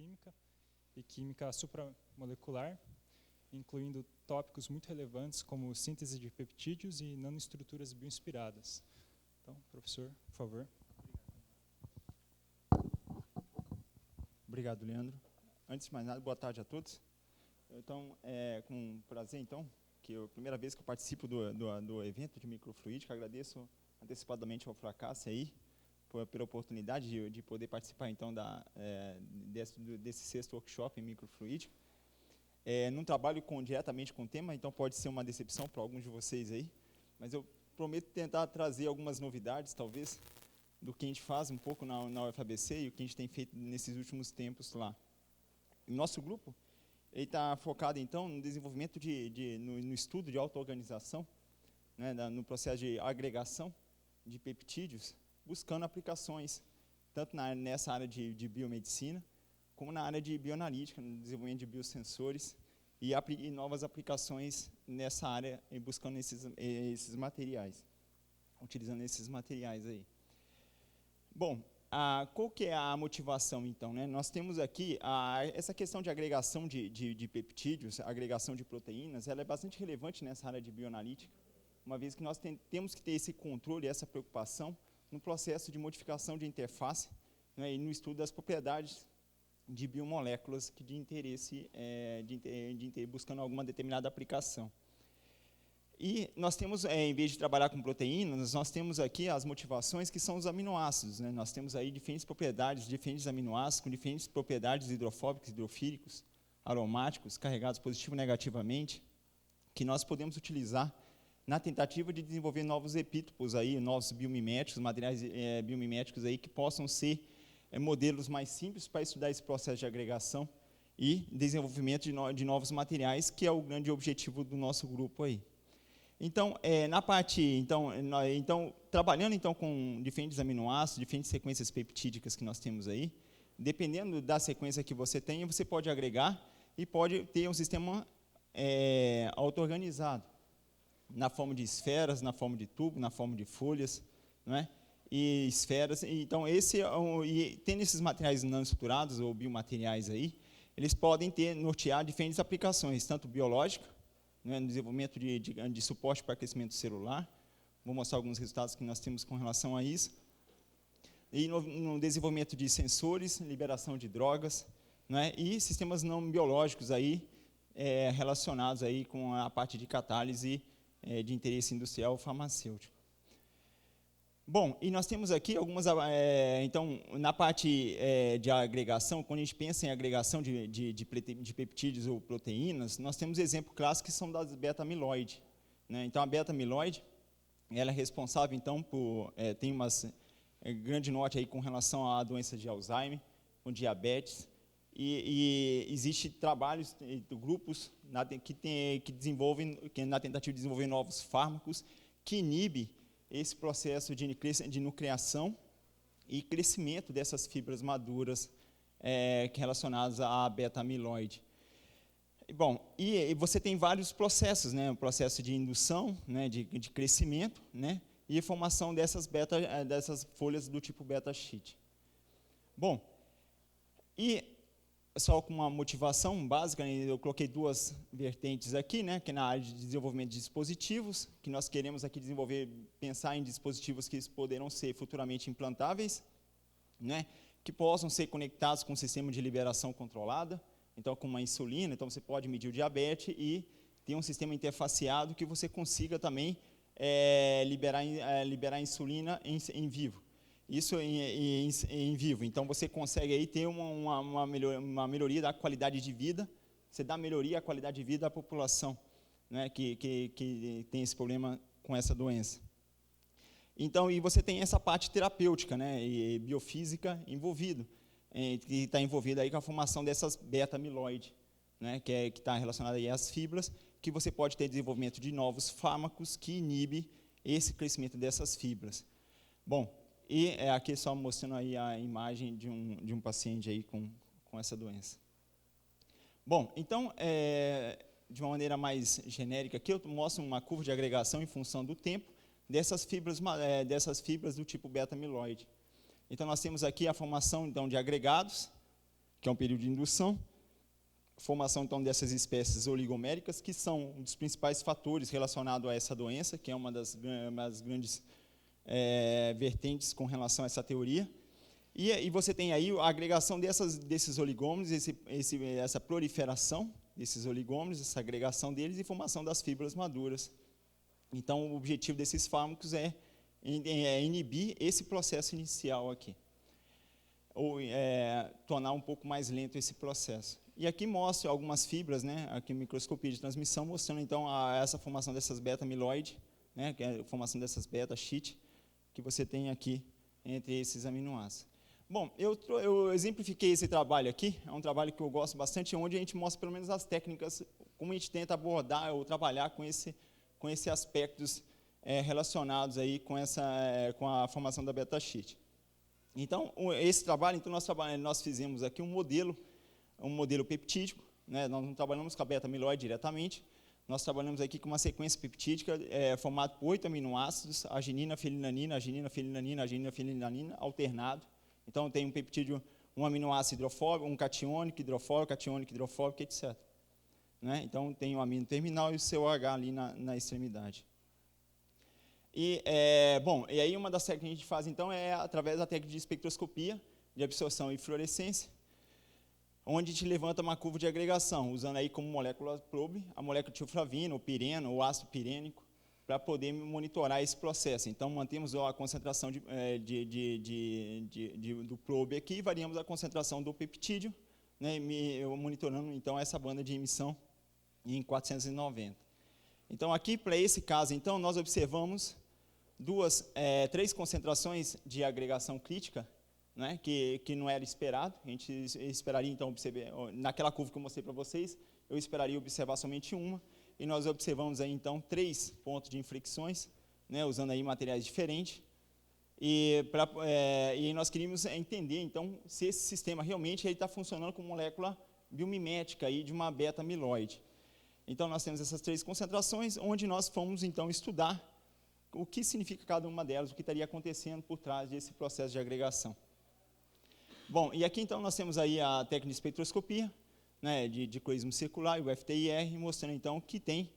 bioquímica e química supramolecular, incluindo tópicos muito relevantes como síntese de peptídeos e nanoestruturas bioinspiradas. Então, professor, por favor. Obrigado, Leandro. Antes de mais nada, boa tarde a todos. Então, é com prazer, então, que é a primeira vez que eu participo do evento de microfluídica. Agradeço antecipadamente ao Fracasso aí, pela oportunidade de poder participar, então, desse sexto workshop em microfluídica. Não trabalho diretamente com o tema, então pode ser uma decepção para alguns de vocês aí, mas eu prometo tentar trazer algumas novidades, talvez, do que a gente faz um pouco na UFABC e o que a gente tem feito nesses últimos tempos lá. O nosso grupo está focado, então, no desenvolvimento no estudo de auto-organização, né, no processo de agregação de peptídeos, buscando aplicações, tanto nessa área de biomedicina, como na área de bioanalítica, no desenvolvimento de biosensores e novas aplicações nessa área, buscando esses materiais, utilizando esses materiais aí. Bom, qual que é a motivação, então, né? Nós temos aqui essa questão de agregação de peptídeos, agregação de proteínas, ela é bastante relevante nessa área de bioanalítica, uma vez que nós temos que ter esse controle, essa preocupação no processo de modificação de interface, né, e no estudo das propriedades de biomoléculas que de interesse, buscando alguma determinada aplicação. E nós temos, em vez de trabalhar com proteínas, nós temos aqui as motivações que são os aminoácidos, né? Nós temos aí diferentes propriedades, diferentes aminoácidos com diferentes propriedades hidrofóbicos, hidrofílicos, aromáticos, carregados positivo e negativamente, que nós podemos utilizar na tentativa de desenvolver novos epítopos, aí, novos biomiméticos, materiais biomiméticos aí, que possam ser modelos mais simples para estudar esse processo de agregação e desenvolvimento de novos materiais, que é o grande objetivo do nosso grupo aí. Então, trabalhando então com diferentes aminoácidos, diferentes sequências peptídicas que nós temos aí, dependendo da sequência que você tem, você pode agregar e pode ter um sistema auto-organizado, na forma de esferas, na forma de tubo, na forma de folhas, não é? E esferas. Então, tendo esses materiais nanoestruturados ou biomateriais aí, eles podem nortear diferentes aplicações, tanto biológica, né, no desenvolvimento de suporte para aquecimento celular. Vou mostrar alguns resultados que nós temos com relação a isso. E no desenvolvimento de sensores, liberação de drogas, né, e sistemas não biológicos aí, relacionados aí com a parte de catálise de interesse industrial ou farmacêutico. Bom, e nós temos aqui algumas, então, na parte de agregação, quando a gente pensa em agregação de peptídeos ou proteínas, nós temos exemplos clássicos que são das beta-amiloide, né? Então, a beta-amiloide, ela é responsável, então, tem umas grande norte aí com relação à doença de Alzheimer, com diabetes, e existe trabalhos, grupos que desenvolvem, na tentativa de desenvolver novos fármacos que inibem esse processo de nucleação e crescimento dessas fibras maduras relacionadas à beta-amiloide. Bom, e você tem vários processos, né? O processo de indução, né, de crescimento, né, e formação dessas folhas do tipo beta-sheet. Bom, e só com uma motivação básica, eu coloquei duas vertentes aqui, né, que é na área de desenvolvimento de dispositivos, que nós queremos aqui pensar em dispositivos que poderão ser futuramente implantáveis, né, que possam ser conectados com um sistema de liberação controlada, então com uma insulina, então você pode medir o diabetes e ter um sistema interfaceado que você consiga também liberar insulina em vivo. Isso em vivo. Então, você consegue aí ter uma melhoria da qualidade de vida, você dá melhoria à qualidade de vida da população, né, que tem esse problema com essa doença. Então, e você tem essa parte terapêutica, né, e biofísica envolvido, que está envolvida aí com a formação dessas beta-amiloide, né, que está relacionada aí às fibras, que você pode ter desenvolvimento de novos fármacos que inibem esse crescimento dessas fibras. Bom, e aqui só mostrando aí a imagem de um paciente aí com essa doença. Bom, então, de uma maneira mais genérica aqui, eu mostro uma curva de agregação em função do tempo dessas fibras do tipo beta-amiloide. Então, nós temos aqui a formação então, de agregados, que é um período de indução, formação então dessas espécies oligoméricas, que são um dos principais fatores relacionados a essa doença, que é uma das grandes vertentes com relação a essa teoria. E você tem aí a agregação desses oligômeros, essa proliferação desses oligômeros, essa agregação deles e formação das fibras maduras. Então, o objetivo desses fármacos é inibir esse processo inicial aqui, ou tornar um pouco mais lento esse processo. E aqui mostra algumas fibras, né, aqui microscopia de transmissão, mostrando então essa formação dessas beta-amiloide, né, que é a formação dessas beta-sheet, que você tem aqui entre esses aminoácidos. Bom, eu exemplifiquei esse trabalho aqui, é um trabalho que eu gosto bastante, onde a gente mostra pelo menos as técnicas, como a gente tenta abordar ou trabalhar com esses aspectos relacionados aí com a formação da beta-sheet. Então, esse trabalho, então nós fizemos aqui um modelo peptídico, né, nós não trabalhamos com a beta-amiloide diretamente, nós trabalhamos aqui com uma sequência peptídica formada por 8 aminoácidos, arginina, fenilanina, arginina, fenilanina, arginina, fenilanina, alternado. Então, tem um peptídeo, um aminoácido hidrofóbico, um catiônico, hidrofóbico, etc. Né? Então, tem o amino terminal e o seu H ali na extremidade. E aí uma das técnicas que a gente faz, então, é através da técnica de espectroscopia, de absorção e fluorescência, onde a gente levanta uma curva de agregação, usando aí como molécula probe a molécula de tioflavina, o pireno, o ácido pirênico, para poder monitorar esse processo. Então, mantemos a concentração do probe aqui, variamos a concentração do peptídeo, né, monitorando então essa banda de emissão em 490. Então, aqui, para esse caso, então, nós observamos três concentrações de agregação crítica, né, que não era esperado. A gente esperaria, então, observar, naquela curva que eu mostrei para vocês, eu esperaria observar somente uma, e nós observamos aí, então, 3 pontos de inflexões, né, usando aí materiais diferentes, e nós queríamos entender, então, se esse sistema realmente está funcionando como molécula biomimética aí de uma beta-amiloide. Então, nós temos essas 3 concentrações, onde nós fomos, então, estudar o que significa cada uma delas, o que estaria acontecendo por trás desse processo de agregação. Bom, e aqui, então, nós temos aí a técnica de espectroscopia, né, de cloismo circular, o FTIR, mostrando, então, que tem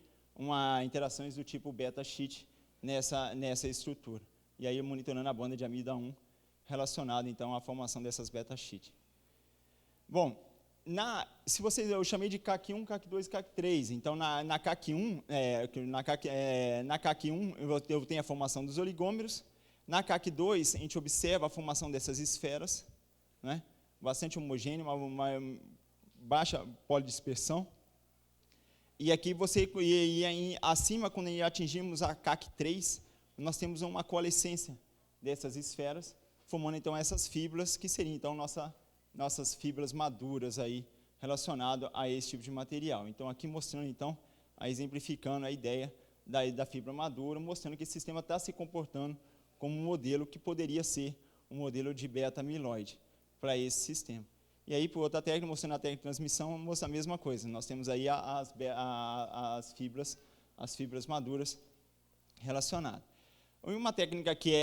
interações do tipo beta-sheet nessa estrutura. E aí, monitorando a banda de amida 1, relacionada, então, à formação dessas beta-sheet. Bom, eu chamei de CAC1, CAC2 e CAC3. Então, na CAC1, eu tenho a formação dos oligômeros. Na CAC2, a gente observa a formação dessas esferas, né, bastante homogênea, uma baixa polidispersão. E aqui acima, quando atingimos a CAC3, nós temos uma coalescência dessas esferas, formando então essas fibras, que seriam então nossas fibras maduras aí, relacionado a esse tipo de material. Então, aqui mostrando, então, exemplificando a ideia da fibra madura, mostrando que esse sistema está se comportando como um modelo que poderia ser um modelo de beta-amiloide para esse sistema. E aí, por outra técnica, mostrando a técnica de transmissão, mostra a mesma coisa. Nós temos aí as fibras maduras relacionadas. Uma técnica que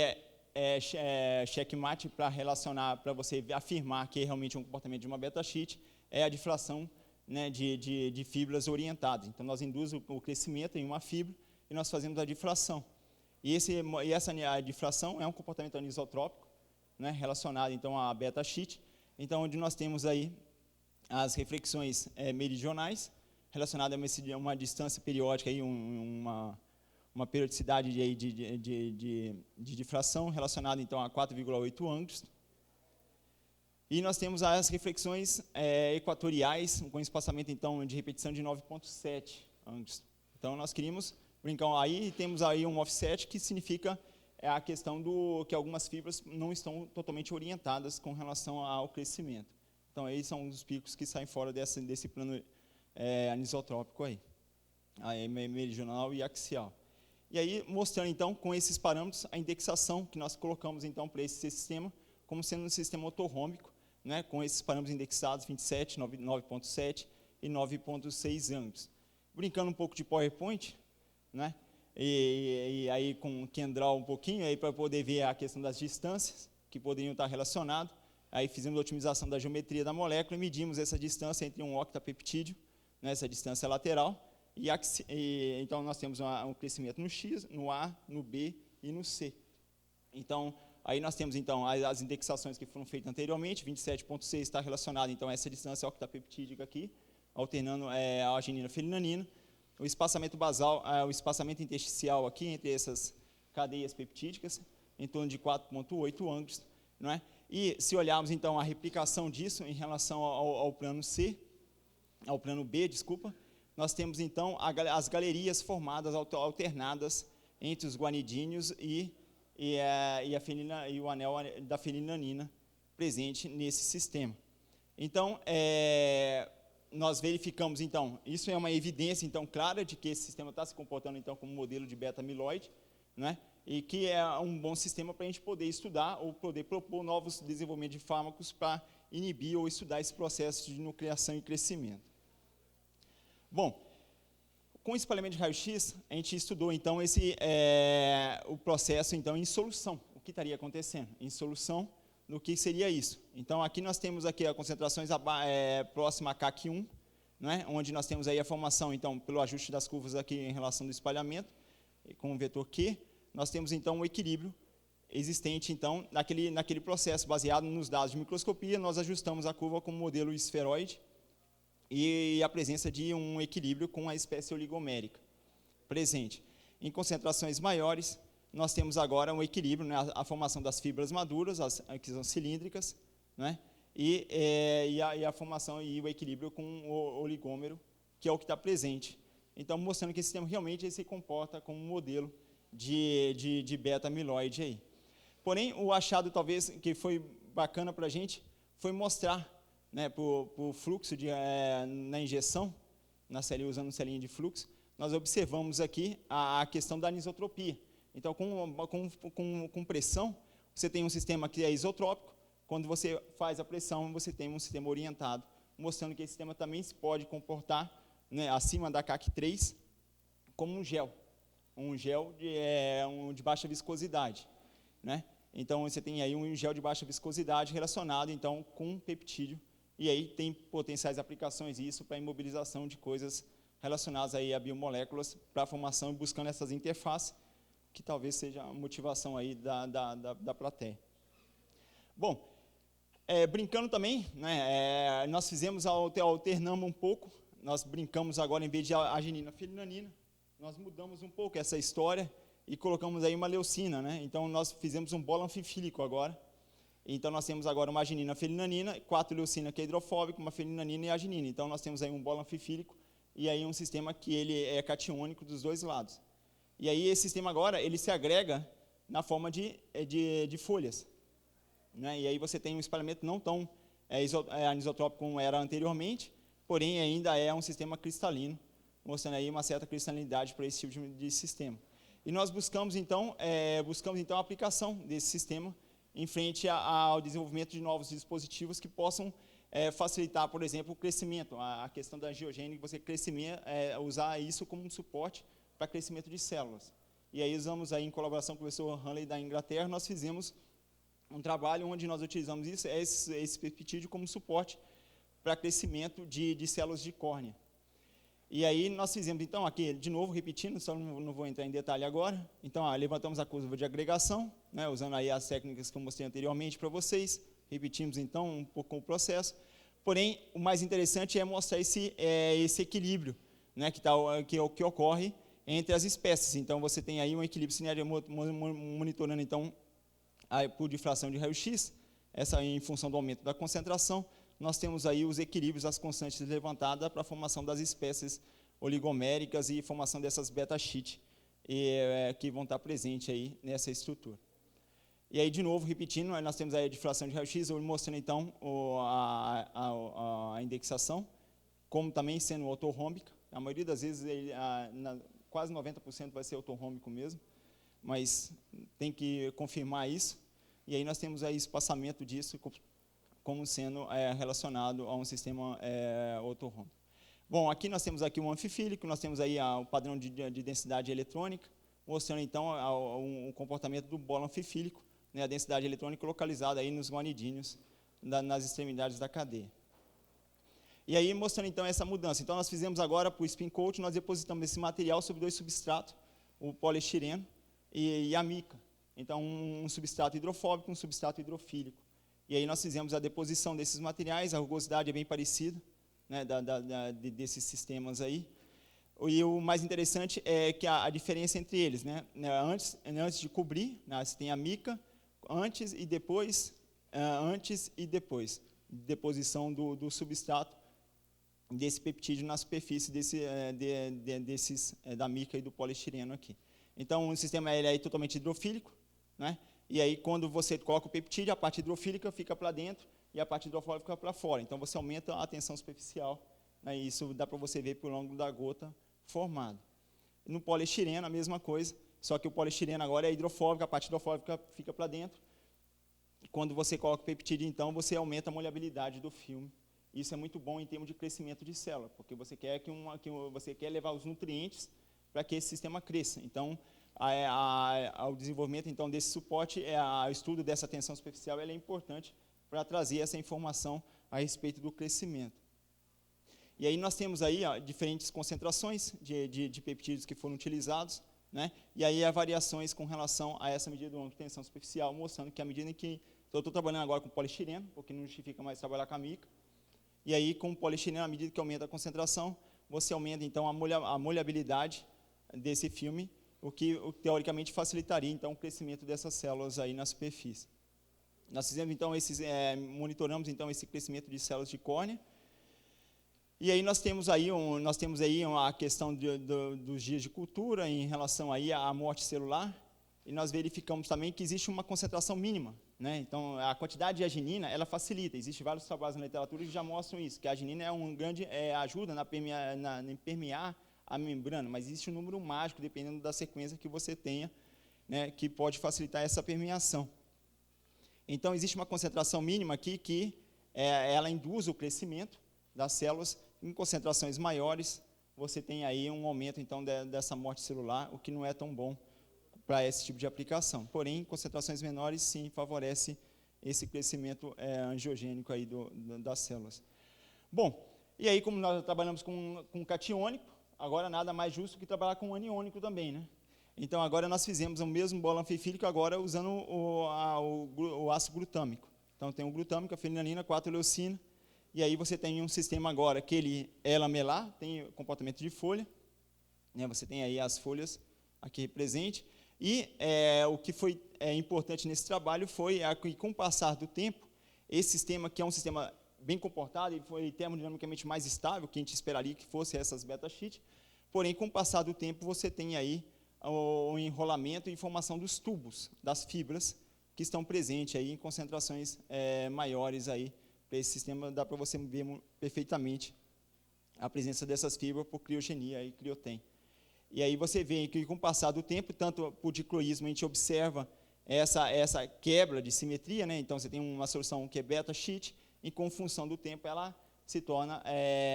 é checkmate para relacionar, para você afirmar que é realmente um comportamento de uma beta-sheet, é a difração, né, de fibras orientadas. Então, nós induzimos o crescimento em uma fibra e nós fazemos a difração. E essa difração é um comportamento anisotrópico, né, relacionado então à beta-sheet. Então, onde nós temos aí as reflexões meridionais, relacionadas a uma distância periódica, aí, uma periodicidade de difração, relacionada então a 4,8 ângulos. E nós temos as reflexões equatoriais, com espaçamento então, de repetição de 9,7 ângulos. Então, nós queríamos brincar aí, temos aí um offset, que significa a questão que algumas fibras não estão totalmente orientadas com relação ao crescimento. Então, aí são os picos que saem fora desse plano anisotrópico aí, meridional e axial. E aí, mostrando, então, com esses parâmetros, a indexação que nós colocamos, então, para esse sistema, como sendo um sistema ortorrômbico, né, com esses parâmetros indexados, 27, 9,7 e 9,6 ângulos. Brincando um pouco de PowerPoint, né, e aí com o Kendraw um pouquinho, aí para poder ver a questão das distâncias, que poderiam estar relacionadas. aí fizemos a otimização da geometria da molécula e medimos essa distância entre um octapeptídeo, né, essa distância lateral, então nós temos um crescimento no X, no A, no B e no C. Então, aí nós temos então as indexações que foram feitas anteriormente, 27,6 está relacionado então a essa distância octapeptídica aqui, alternando a arginina felinanina. O espaçamento basal, o espaçamento intersticial aqui entre essas cadeias peptídicas, em torno de 4,8 ângulos, não é? E se olharmos então a replicação disso em relação ao plano C, ao plano B, desculpa, nós temos então as galerias formadas alternadas entre os guanidíneos e o anel da felinanina presente nesse sistema. Então, nós verificamos, então, isso é uma evidência, então, clara de que esse sistema está se comportando, então, como modelo de beta-amiloide, né, e que é um bom sistema para a gente poder estudar ou poder propor novos desenvolvimentos de fármacos para inibir ou estudar esse processo de nucleação e crescimento. Bom, com o espalhamento de raio-x, a gente estudou, então, o processo, então, em solução. O que estaria acontecendo? Em solução, no que seria isso? Então, aqui nós temos aqui as concentrações próxima a CAC1, né, onde nós temos aí a formação, então, pelo ajuste das curvas aqui em relação do espalhamento, com o vetor Q, nós temos, então, um equilíbrio existente, então, naquele processo, baseado nos dados de microscopia, nós ajustamos a curva como modelo esferoide, e a presença de um equilíbrio com a espécie oligomérica presente. Em concentrações maiores, nós temos agora um equilíbrio, né, a formação das fibras maduras, que são cilíndricas, né, e a formação e o equilíbrio com o oligômero, que é o que está presente. Então, mostrando que esse sistema realmente se comporta como um modelo de beta-amiloide aí. Porém, o achado, talvez, que foi bacana para a gente, foi mostrar, né, por fluxo na injeção, usando selinha de fluxo, nós observamos aqui a questão da anisotropia. Então, com pressão, você tem um sistema que é isotrópico, quando você faz a pressão, você tem um sistema orientado, mostrando que esse sistema também se pode comportar, né, acima da CAC3 como um gel de baixa viscosidade, né? Então, você tem aí um gel de baixa viscosidade relacionado, então, com peptídeo. E aí tem potenciais aplicações isso para imobilização de coisas relacionadas aí a biomoléculas para a formação e buscando essas interfaces, que talvez seja a motivação aí da plateia. Bom, brincando também, né, nós fizemos, alternamos um pouco, nós brincamos agora, em vez de arginina felinanina, nós mudamos um pouco essa história e colocamos aí uma leucina, né? Então, nós fizemos um bolo anfifílico agora. Então, nós temos agora uma arginina felinanina, 4 leucina que é hidrofóbico, uma felinanina e arginina. Então, nós temos aí um bolo anfifílico e aí um sistema que ele é catiônico dos dois lados. E aí, esse sistema agora, ele se agrega na forma de folhas, né? E aí você tem um espalhamento não tão anisotrópico como era anteriormente, porém, ainda é um sistema cristalino, mostrando aí uma certa cristalinidade para esse tipo de sistema. E nós buscamos, então, a aplicação desse sistema em frente ao desenvolvimento de novos dispositivos que possam facilitar, por exemplo, o crescimento, a questão da angiogênese, você usar isso como um suporte para crescimento de células. E aí usamos, aí, em colaboração com o professor Hanley da Inglaterra, nós fizemos um trabalho onde nós utilizamos esse peptídeo como suporte para crescimento de células de córnea. E aí nós fizemos, então, aqui, de novo, repetindo, só não vou entrar em detalhe agora. Então, levantamos a curva de agregação, né, usando aí as técnicas que eu mostrei anteriormente para vocês. Repetimos, então, um pouco o processo. Porém, o mais interessante é mostrar esse equilíbrio, né, que ocorre entre as espécies. Então, você tem aí um equilíbrio cinético monitorando, então, por difração de raio-x, essa em função do aumento da concentração. Nós temos aí os equilíbrios, as constantes levantadas para a formação das espécies oligoméricas e formação dessas beta-sheet que vão estar presentes aí nessa estrutura. E aí, de novo, repetindo, nós temos aí a difração de raio-x, mostrando, então, a indexação, como também sendo ortorrômbica. A maioria das vezes, quase 90% vai ser ortorrômbico mesmo, mas tem que confirmar isso. E aí nós temos aí espaçamento disso como sendo relacionado a um sistema ortorrômbico. Bom, aqui nós temos aqui um anfifílico, nós temos aí o padrão de densidade eletrônica, mostrando então o comportamento do bolo anfifílico, né, a densidade eletrônica localizada aí nos guanidíneos, nas extremidades da cadeia. E aí, mostrando então essa mudança. Então, nós fizemos agora, para o spin coat, nós depositamos esse material sobre 2 substratos, o poliestireno e a mica. Então, um substrato hidrofóbico e um substrato hidrofílico. E aí nós fizemos a deposição desses materiais, a rugosidade é bem parecida, né, desses sistemas aí. E o mais interessante é que a diferença entre eles, né, antes de cobrir, né, você tem a mica, antes e depois deposição do substrato desse peptídeo na superfície da mica e do poliestireno aqui. Então, o sistema ele é totalmente hidrofílico, né? E aí, quando você coloca o peptídeo, a parte hidrofílica fica para dentro e a parte hidrofóbica fica para fora. Então, você aumenta a tensão superficial, né? E isso dá para você ver pelo ângulo da gota formado. No poliestireno, a mesma coisa, só que o poliestireno agora é hidrofóbico, a parte hidrofóbica fica para dentro. E quando você coloca o peptídeo, então, você aumenta a molhabilidade do filme. Isso é muito bom em termos de crescimento de célula, porque você quer você quer levar os nutrientes para que esse sistema cresça. Então, o desenvolvimento então desse suporte, o estudo dessa tensão superficial, é importante para trazer essa informação a respeito do crescimento. E aí nós temos aí diferentes concentrações de peptídeos que foram utilizados, né? E aí há variações com relação a essa medida do ângulo de tensão superficial, mostrando que à medida em que eu estou trabalhando agora com poliestireno, porque não justifica mais trabalhar com a mica, e aí com o poliestireno, à medida que aumenta a concentração, você aumenta então a molhabilidade desse filme, o que teoricamente facilitaria então o crescimento dessas células aí na superfície. Nós fizemos então monitoramos então esse crescimento de células de córnea. E aí nós temos aí a questão dos dias de cultura em relação aí à morte celular, e nós verificamos também que existe uma concentração mínima, né? Então a quantidade de arginina ela facilita. Existem vários trabalhos na literatura que já mostram isso, que a arginina é um grande ajuda em permear a membrana, mas existe um número mágico dependendo da sequência que você tenha, né, que pode facilitar essa permeação. Então existe uma concentração mínima aqui que ela induz o crescimento das células. Em concentrações maiores, você tem aí um aumento então dessa morte celular, o que não é tão bom para esse tipo de aplicação. Porém, em concentrações menores, sim, favorece esse crescimento angiogênico aí das células. Bom, e aí como nós trabalhamos com catiônico, agora nada mais justo que trabalhar com aniônico também, né? Então agora nós fizemos o mesmo bolo anfifílico, agora usando o ácido glutâmico. Então tem o glutâmico, a fenilanina, 4-leucina, e aí você tem um sistema agora que ele é lamelar, tem comportamento de folha, né? Você tem aí as folhas aqui presentes, e o que foi importante nesse trabalho foi que com o passar do tempo, esse sistema, que é um sistema bem comportado, ele foi termodinamicamente mais estável, que a gente esperaria que fosse essas beta-sheet, porém, com o passar do tempo, você tem aí o enrolamento e formação dos tubos, das fibras, que estão presentes aí em concentrações maiores aí para esse sistema. Dá para você ver perfeitamente a presença dessas fibras por criogenia e criotem. E aí você vê que com o passar do tempo, tanto por dicloísmo, a gente observa essa quebra de simetria, né? Então você tem uma solução que é beta-sheet, e com função do tempo ela se torna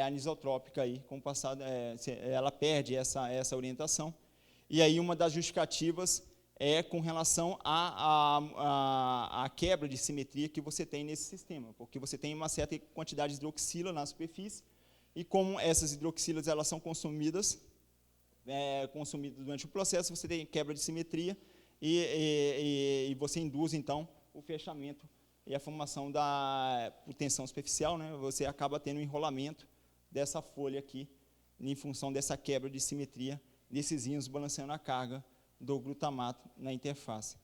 anisotrópica aí, com o passar, ela perde essa orientação. E aí uma das justificativas é com relação à quebra de simetria que você tem nesse sistema, porque você tem uma certa quantidade de hidroxila na superfície, e como essas hidroxilas elas são consumidas durante o processo, você tem quebra de simetria e você induz então o fechamento e a formação por tensão superficial, né? Você acaba tendo um enrolamento dessa folha aqui, em função dessa quebra de simetria, desses íons balanceando a carga do glutamato na interface.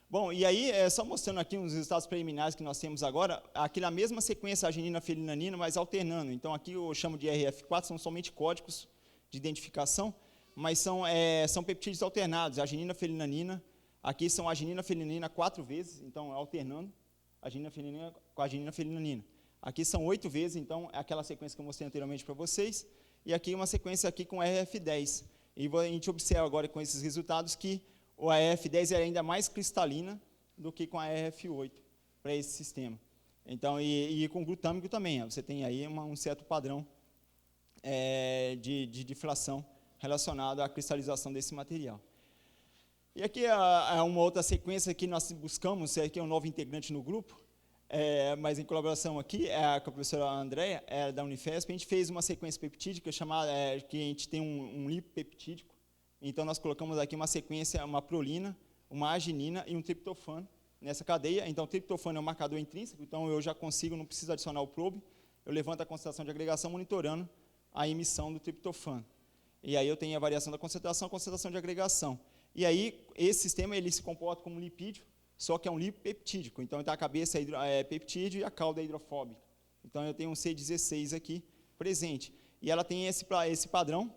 Bom, e aí, só mostrando aqui uns resultados preliminares que nós temos agora, aqui na mesma sequência arginina, fenilanina, mas alternando. Então, aqui eu chamo de RF4, são somente códigos de identificação, mas são peptídeos alternados, arginina, fenilanina. Aqui são arginina, fenilanina 4 vezes, então alternando arginina, fenilanina com arginina, fenilanina. Aqui são 8 vezes, então é aquela sequência que eu mostrei anteriormente para vocês. E aqui uma sequência aqui com RF10. E a gente observa agora com esses resultados que o RF10 é ainda mais cristalina do que com a RF8 para esse sistema. Então, e com glutâmico também, você tem aí um certo padrão de diflação relacionado à cristalização desse material. E aqui é uma outra sequência que nós buscamos, que é um novo integrante no grupo, mas em colaboração aqui com a professora Andréia, da Unifesp, a gente fez uma sequência peptídica chamada, que a gente tem um lipopeptídico. Então, nós colocamos aqui uma sequência, uma prolina, uma arginina e um triptofano nessa cadeia. Então, o triptofano é um marcador intrínseco, então eu já consigo, não preciso adicionar o probe, eu levanto a concentração de agregação monitorando a emissão do triptofano. E aí eu tenho a variação da concentração, a concentração de agregação. E aí, esse sistema ele se comporta como um lipídio, só que é um lipopeptídico. Então, a cabeça é peptídeo e a cauda é hidrofóbica. Então, eu tenho um C16 aqui presente. E ela tem esse padrão,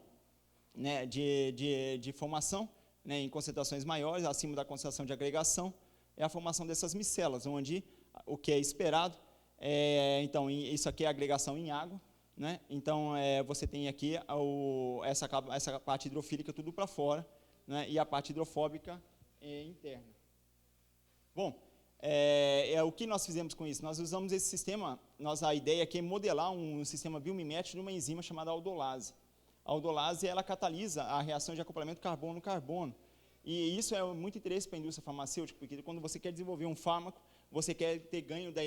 né, de formação, né, em concentrações maiores, acima da concentração de agregação, é a formação dessas micelas, onde o que é esperado, então, isso aqui é agregação em água, né, então, você tem aqui essa parte hidrofílica tudo para fora, né, e a parte hidrofóbica interna. Bom, o que nós fizemos com isso? Nós usamos esse sistema, a ideia aqui é modelar um sistema biomimético de uma enzima chamada aldolase. A aldolase, ela catalisa a reação de acoplamento carbono-carbono. E isso é muito interesse para a indústria farmacêutica, porque quando você quer desenvolver um fármaco, você quer ter ganho da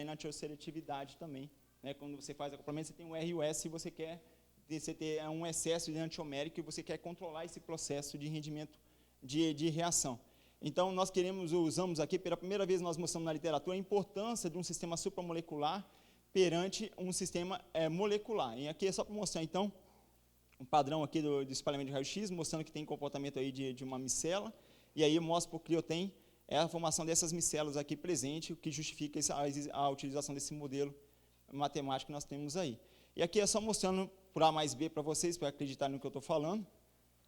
enantioseletividade também. Né? Quando você faz acoplamento, você tem um RUS e você quer ter um excesso de enantiomérico e você quer controlar esse processo de rendimento de reação. Então, nós usamos aqui, pela primeira vez nós mostramos na literatura a importância de um sistema supramolecular perante um sistema molecular. E aqui é só para mostrar, então, um padrão aqui do espalhamento de raio-x, mostrando que tem comportamento aí de uma micela, e aí eu mostro para o ClioTem a formação dessas micelas aqui presente, o que justifica a utilização desse modelo matemático que nós temos aí. E aqui é só mostrando por A mais B para vocês, para acreditarem no que eu estou falando,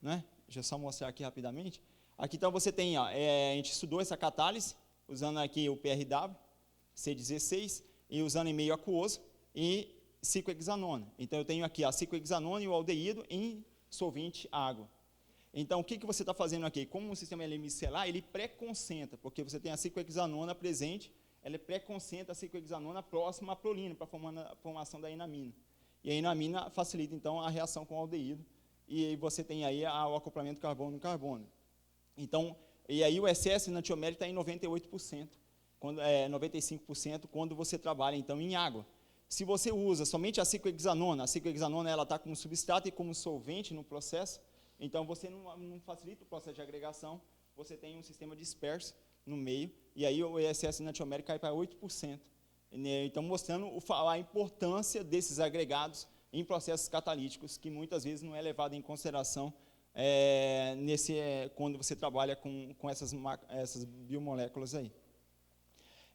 né? Deixa eu só mostrar aqui rapidamente. Aqui então você tem, a gente estudou essa catálise, usando aqui o PRW, C16, e usando em meio aquoso, e ciclohexanona. Então, eu tenho aqui a ciclohexanona e o aldeído em solvente água. Então, o que você está fazendo aqui? Como o sistema é micelar, ele pré-concentra, porque você tem a ciclohexanona presente, ela pré-concentra a ciclohexanona próxima à prolina, para a formação da enamina. E a enamina facilita, então, a reação com o aldeído, e você tem aí o acoplamento carbono-carbono. Então, e aí o excesso enantiomérico está em 98%, 95% quando você trabalha, então, em água. Se você usa somente a ciclohexanona ela está como substrato e como solvente no processo, então você não facilita o processo de agregação, você tem um sistema disperso no meio, e aí o excesso enantiomérico cai para 8%. Então, mostrando a importância desses agregados em processos catalíticos, que muitas vezes não é levado em consideração quando você trabalha com essas biomoléculas aí.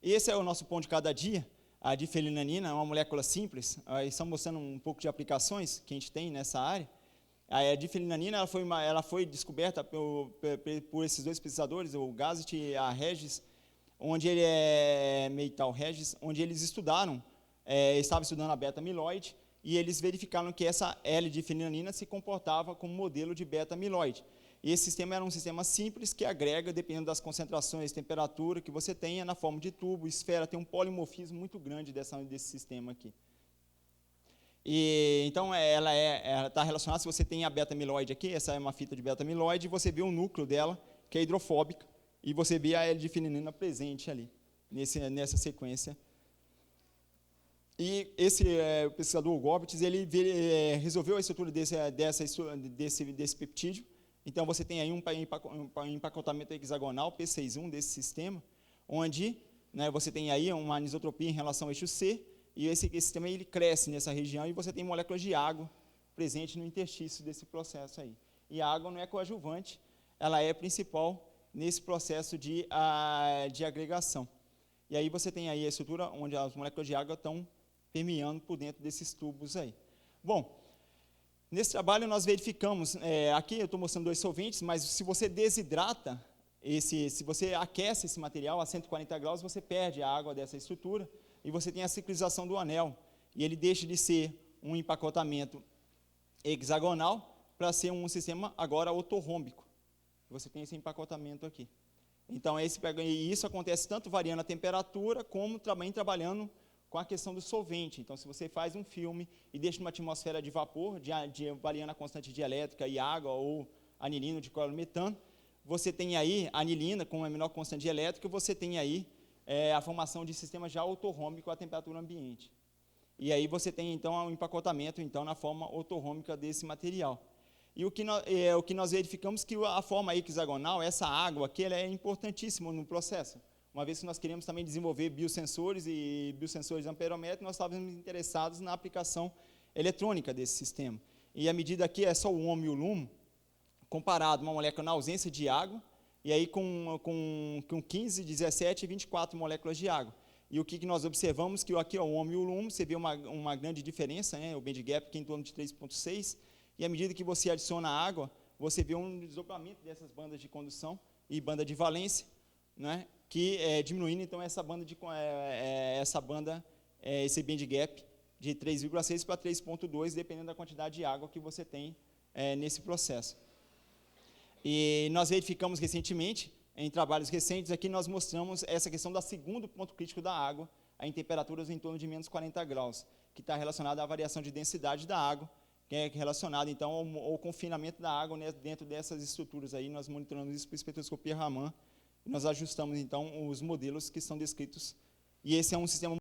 Esse é o nosso pão de cada dia. A difelinanina é uma molécula simples, estamos mostrando um pouco de aplicações que a gente tem nessa área. A difelinanina ela foi descoberta por esses dois pesquisadores, o Gazit e a Regis, onde ele onde eles estavam estudando a beta-amiloide, e eles verificaram que essa L-difelinanina se comportava como modelo de beta-amiloide. E esse sistema era um sistema simples que agrega, dependendo das concentrações, temperatura que você tenha, na forma de tubo, esfera, tem um polimorfismo muito grande desse sistema aqui. E, então, ela está relacionada, se você tem a beta-amiloide aqui, essa é uma fita de beta-amiloide, você vê o núcleo dela, que é hidrofóbica, e você vê a L-difelinanina presente ali, nessa sequência. E o pesquisador Gorbitz, ele resolveu a estrutura desse peptídeo. Então, você tem aí um empacotamento hexagonal, P61, desse sistema, onde você tem aí uma anisotropia em relação ao eixo C, e esse sistema ele cresce nessa região, e você tem moléculas de água presente no interstício desse processo aí. E a água não é coadjuvante, ela é principal nesse processo de agregação. E aí você tem aí a estrutura onde as moléculas de água estão permeando por dentro desses tubos aí. Bom, nesse trabalho nós verificamos, aqui eu estou mostrando dois solventes, mas se você desidrata, se você aquece esse material a 140 graus, você perde a água dessa estrutura e você tem a ciclização do anel. E ele deixa de ser um empacotamento hexagonal para ser um sistema agora ortorrômbico. Você tem esse empacotamento aqui. Então, isso acontece tanto variando a temperatura, como também trabalhando com a questão do solvente. Então, se você faz um filme e deixa numa atmosfera de vapor, variando a constante dielétrica e água, ou anilino de clorometano, você tem aí anilina com a menor constante dielétrica, você tem aí a formação de sistemas já ortorrômbico à temperatura ambiente. E aí você tem, então, um empacotamento então, na forma ortorrômbica desse material. E o que nós verificamos que a forma hexagonal, essa água aqui, ela é importantíssima no processo. Uma vez que nós queremos também desenvolver biosensores e biosensores de amperometro, nós estávamos interessados na aplicação eletrônica desse sistema. E a medida aqui é só o ohmo e o lumo, comparado a uma molécula na ausência de água, e aí com 15, 17 e 24 moléculas de água. E o que nós observamos, que aqui o ohmo e o lumo, você vê uma grande diferença, né, o band gap aqui em torno de 3,6, e à medida que você adiciona água, você vê um desdobramento dessas bandas de condução e banda de valência, né, que diminuindo então esse band gap de 3,6 para 3,2, dependendo da quantidade de água que você tem nesse processo. E nós verificamos recentemente, em trabalhos recentes, aqui nós mostramos essa questão do segundo ponto crítico da água, em temperaturas em torno de menos 40 graus, que está relacionada à variação de densidade da água, que é relacionada então ao confinamento da água, né, dentro dessas estruturas aí. Nós monitoramos isso por espectroscopia Raman, e nós ajustamos então os modelos que são descritos, e esse é um sistema